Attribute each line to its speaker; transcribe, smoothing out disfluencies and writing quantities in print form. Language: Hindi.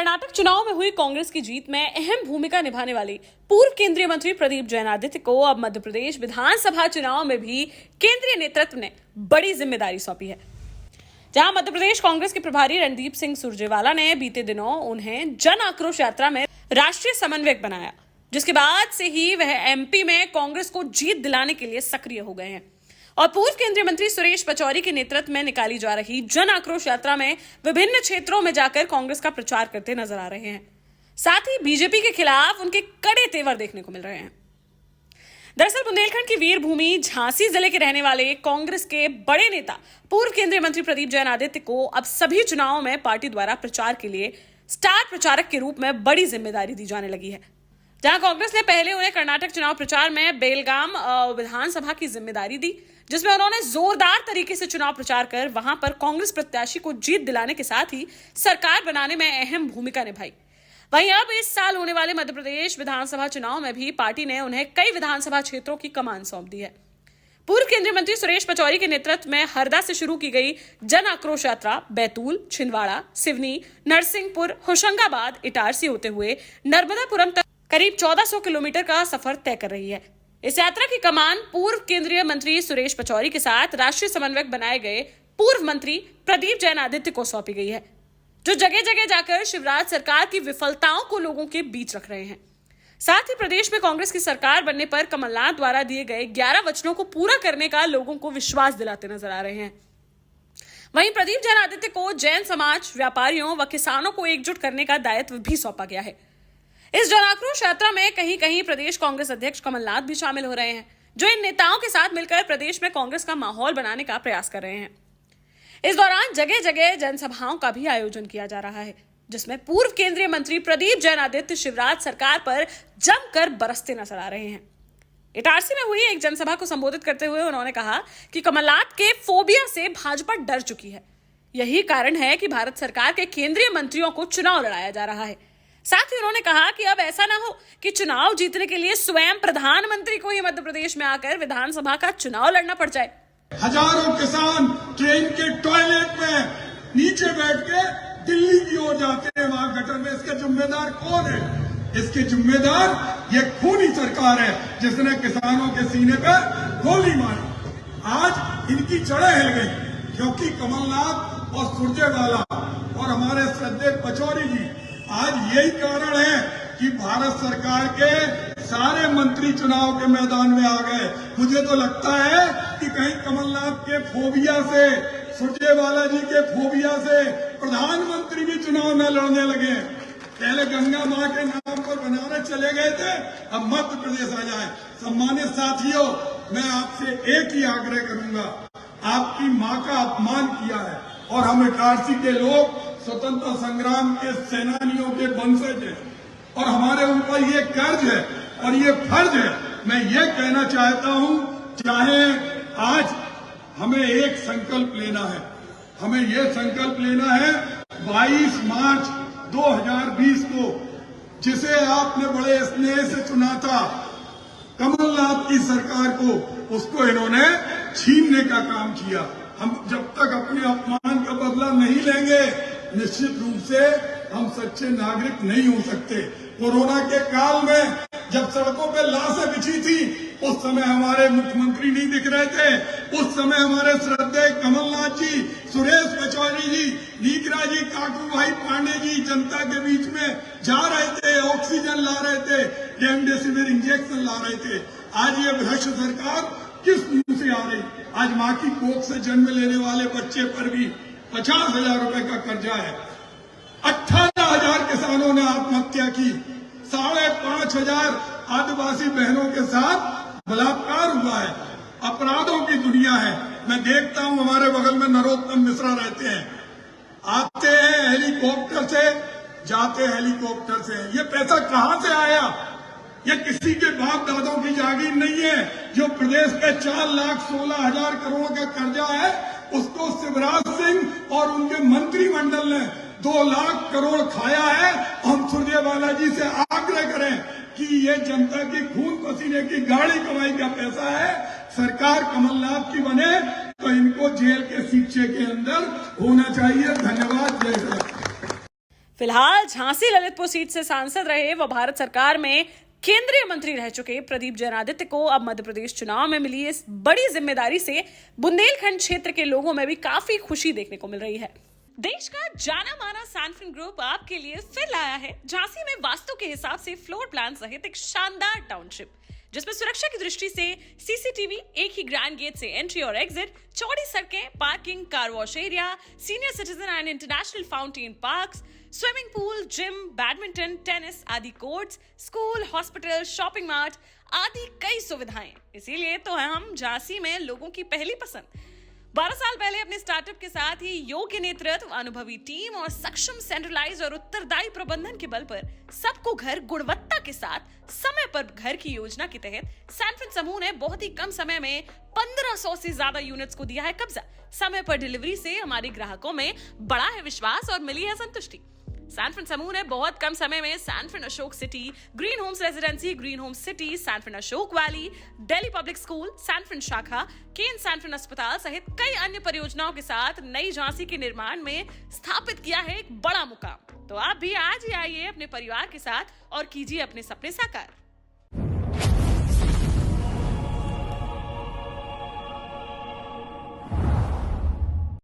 Speaker 1: कर्नाटक चुनाव में हुई कांग्रेस की जीत में अहम भूमिका निभाने वाले पूर्व केंद्रीय मंत्री प्रदीप जैनादित्य को अब मध्य प्रदेश विधानसभा चुनाव में भी केंद्रीय नेतृत्व ने बड़ी जिम्मेदारी सौंपी है। जहां मध्य प्रदेश कांग्रेस के प्रभारी रणदीप सिंह सुरजेवाला ने बीते दिनों उन्हें जन आक्रोश यात्रा में राष्ट्रीय समन्वयक बनाया, जिसके बाद से ही वह एमपी में कांग्रेस को जीत दिलाने के लिए सक्रिय हो गए हैं और पूर्व केंद्रीय मंत्री सुरेश पचौरी के नेतृत्व में निकाली जा रही जन आक्रोश यात्रा में विभिन्न क्षेत्रों में जाकर कांग्रेस का प्रचार करते नजर आ रहे हैं। साथ ही बीजेपी के खिलाफ उनके कड़े तेवर देखने को मिल रहे हैं। दरअसल बुंदेलखंड की वीर भूमि झांसी जिले के रहने वाले कांग्रेस के बड़े नेता पूर्व केंद्रीय मंत्री प्रदीप जैनादित्य को अब सभी चुनावों में पार्टी द्वारा प्रचार के लिए स्टार प्रचारक के रूप में बड़ी जिम्मेदारी दी जाने लगी है। जहां कांग्रेस ने पहले उन्हें कर्नाटक चुनाव प्रचार में बेलगाम विधानसभा की जिम्मेदारी दी, जिसमें उन्होंने जोरदार तरीके से चुनाव प्रचार कर वहां पर कांग्रेस प्रत्याशी को जीत दिलाने के साथ ही सरकार बनाने में अहम भूमिका निभाई। वहीं अब इस साल होने वाले मध्य प्रदेश विधानसभा चुनाव में भी पार्टी ने उन्हें कई विधानसभा क्षेत्रों की कमान सौंप दी है। पूर्व केंद्रीय मंत्री सुरेश पचौरी के नेतृत्व में हरदा से शुरू की गई जन आक्रोश यात्रा बैतूल, छिंदवाड़ा, सिवनी, नरसिंहपुर, होशंगाबाद, इटारसी होते हुए नर्मदापुरम तक करीब 1400 किलोमीटर का सफर तय कर रही है। इस यात्रा की कमान पूर्व केंद्रीय मंत्री सुरेश पचौरी के साथ राष्ट्रीय समन्वयक बनाए गए पूर्व मंत्री प्रदीप जैनादित्य को सौंपी गई है, जो जगह जगह जाकर शिवराज सरकार की विफलताओं को लोगों के बीच रख रहे हैं। साथ ही प्रदेश में कांग्रेस की सरकार बनने पर कमलनाथ द्वारा दिए गए 11 वचनों को पूरा करने का लोगों को विश्वास दिलाते नजर आ रहे हैं। वहीं प्रदीप जैनादित्य को जैन समाज, व्यापारियों व किसानों को एकजुट करने का दायित्व भी सौंपा गया है। इस जन आक्रोश यात्रा में कहीं कहीं प्रदेश कांग्रेस अध्यक्ष कमलनाथ भी शामिल हो रहे हैं, जो इन नेताओं के साथ मिलकर प्रदेश में कांग्रेस का माहौल बनाने का प्रयास कर रहे हैं। इस दौरान जगह जगह जनसभाओं का भी आयोजन किया जा रहा है, जिसमें पूर्व केंद्रीय मंत्री प्रदीप जैनादित्य शिवराज सरकार पर जमकर बरसते नजर आ रहे हैं। इटारसी में हुई एक जनसभा को संबोधित करते हुए उन्होंने कहा कि कमलनाथ के फोबिया से भाजपा डर चुकी है। यही कारण है कि भारत सरकार के केंद्रीय मंत्रियों को चुनाव लड़ाया जा रहा है। साथ ही उन्होंने कहा कि अब ऐसा ना हो कि चुनाव जीतने के लिए स्वयं प्रधानमंत्री को ही मध्य प्रदेश में आकर विधानसभा का चुनाव लड़ना पड़ जाए।
Speaker 2: हजारों किसान ट्रेन के टॉयलेट में नीचे बैठ के दिल्ली की ओर जाते हैं, वहां गटर में। इसके जिम्मेदार कौन है? इसके जिम्मेदार ये खूनी सरकार है, जिसने किसानों के सीने पे गोली मारी। आज इनकी जड़ें हिल गई, क्योंकि कमलनाथ और सुरजेवाला और हमारे श्रद्धेय पचौरी जी आज यही कारण है कि भारत सरकार के सारे मंत्री चुनाव के मैदान में आ गए। मुझे तो लगता है कि कहीं कमलनाथ के फोबिया से, सुरजेवाला जी के फोबिया से प्रधानमंत्री भी चुनाव में लड़ने लगे। पहले गंगा मां के नाम पर बनारस चले गए थे, अब मध्य प्रदेश आ जाए। सम्मानित साथियों, मैं आपसे एक ही आग्रह करूंगा, आपकी मां का अपमान किया है और हम इटारसी के लोग स्वतंत्रता संग्राम के सेनानियों के वंशज हैं और हमारे ऊपर ये कर्ज है और ये फर्ज है। मैं ये कहना चाहता हूं, चाहे आज हमें एक संकल्प लेना है, हमें ये संकल्प लेना है 22 मार्च 2020 को, जिसे आपने बड़े स्नेह से चुना था, कमलनाथ की सरकार को, उसको इन्होंने छीनने का काम किया। हम जब तक अपने अपमान का बदला नहीं लेंगे, निश्चित रूप से हम सच्चे नागरिक नहीं हो सकते। कोरोना के काल में जब सड़कों पे लाशें बिछी थी, उस समय हमारे मुख्यमंत्री नहीं दिख रहे थे। उस समय हमारे श्रद्धेय कमलनाथ जी, सुरेश पचौरी जी, नीकरा जी, काकू भाई पांडे जी जनता के बीच में जा रहे थे, ऑक्सीजन ला रहे थे, रेमडेसिविर इंजेक्शन ला रहे थे। आज ये भ्रष्ट सरकार किस मुंह से आ रही? आज मां की कोख से जन्म लेने वाले बच्चे पर भी 50,000 रुपए का कर्जा है। 18,000 किसानों ने आत्महत्या की। 5,500 आदिवासी बहनों के साथ बलात्कार हुआ है। अपराधों की दुनिया है। मैं देखता हूं हमारे बगल में नरोत्तम मिश्रा रहते हैं, आते हैं हेलीकॉप्टर से, जाते हैं हेलीकॉप्टर से। ये पैसा कहां से आया? ये किसी के बाप दादों की जागीर नहीं है। जो प्रदेश का 4,16,000 करोड़ का कर्जा है, उसको शिवराज सिंह और उनके मंत्रिमंडल ने 2 लाख करोड़ खाया है। हम सुरजेवाला जी से आग्रह करें कि ये जनता की खून पसीने की गाड़ी कमाई का पैसा है। सरकार कमलनाथ की बने तो इनको जेल के शिक्षे के अंदर होना चाहिए। धन्यवाद। जय हिंद।
Speaker 1: फिलहाल झांसी ललितपुर सीट से सांसद रहे व भारत सरकार में केंद्रीय मंत्री रह चुके प्रदीप जैनादित्य को अब मध्य प्रदेश चुनाव में मिली इस बड़ी जिम्मेदारी से बुंदेलखंड क्षेत्र के लोगों में भी काफी खुशी देखने को मिल रही है। देश का जाना माना सैनफिन ग्रुप आपके लिए फिर लाया है झांसी में वास्तु के हिसाब से फ्लोर प्लान सहित एक शानदार टाउनशिप, जिसमें सुरक्षा की दृष्टि से सीसीटीवी, एक ही ग्रैंड गेट से एंट्री और एग्जिट, चौड़ी सड़कें, parking, car wash area, senior citizen and international fountain parks, swimming pool, gym, badminton, tennis आदि courts, school, hospital, shopping mart आदि कई सुविधाएं। इसीलिए तो हम झांसी में लोगों की पहली पसंद। 12 साल पहले अपने स्टार्टअप के साथ ही योग्य नेतृत्व, अनुभवी टीम और सक्षम सेंट्रलाइज और उत्तरदायी प्रबंधन के बल पर सबको घर गुणवत्ता के साथ समय पर घर की योजना के तहत सैनफिन समूह ने बहुत ही कम समय में 1500 से ज्यादा यूनिट्स को दिया है कब्जा। समय पर डिलीवरी से हमारे ग्राहकों में बड़ा है विश्वास और मिली है संतुष्टि। सैनफिन समूह ने बहुत कम समय में Sanfin Ashok City, Green Homes Residency, Green Homes City, Sanfin Ashok Valley, Delhi Public School, Sanfin शाखा, केन सैनफिन अस्पताल सहित कई अन्य परियोजनाओं के साथ नई झांसी के निर्माण में स्थापित किया है एक बड़ा मुकाम। तो आप भी आज ही आइए अपने परिवार के साथ और कीजिए अपने सपने साकार।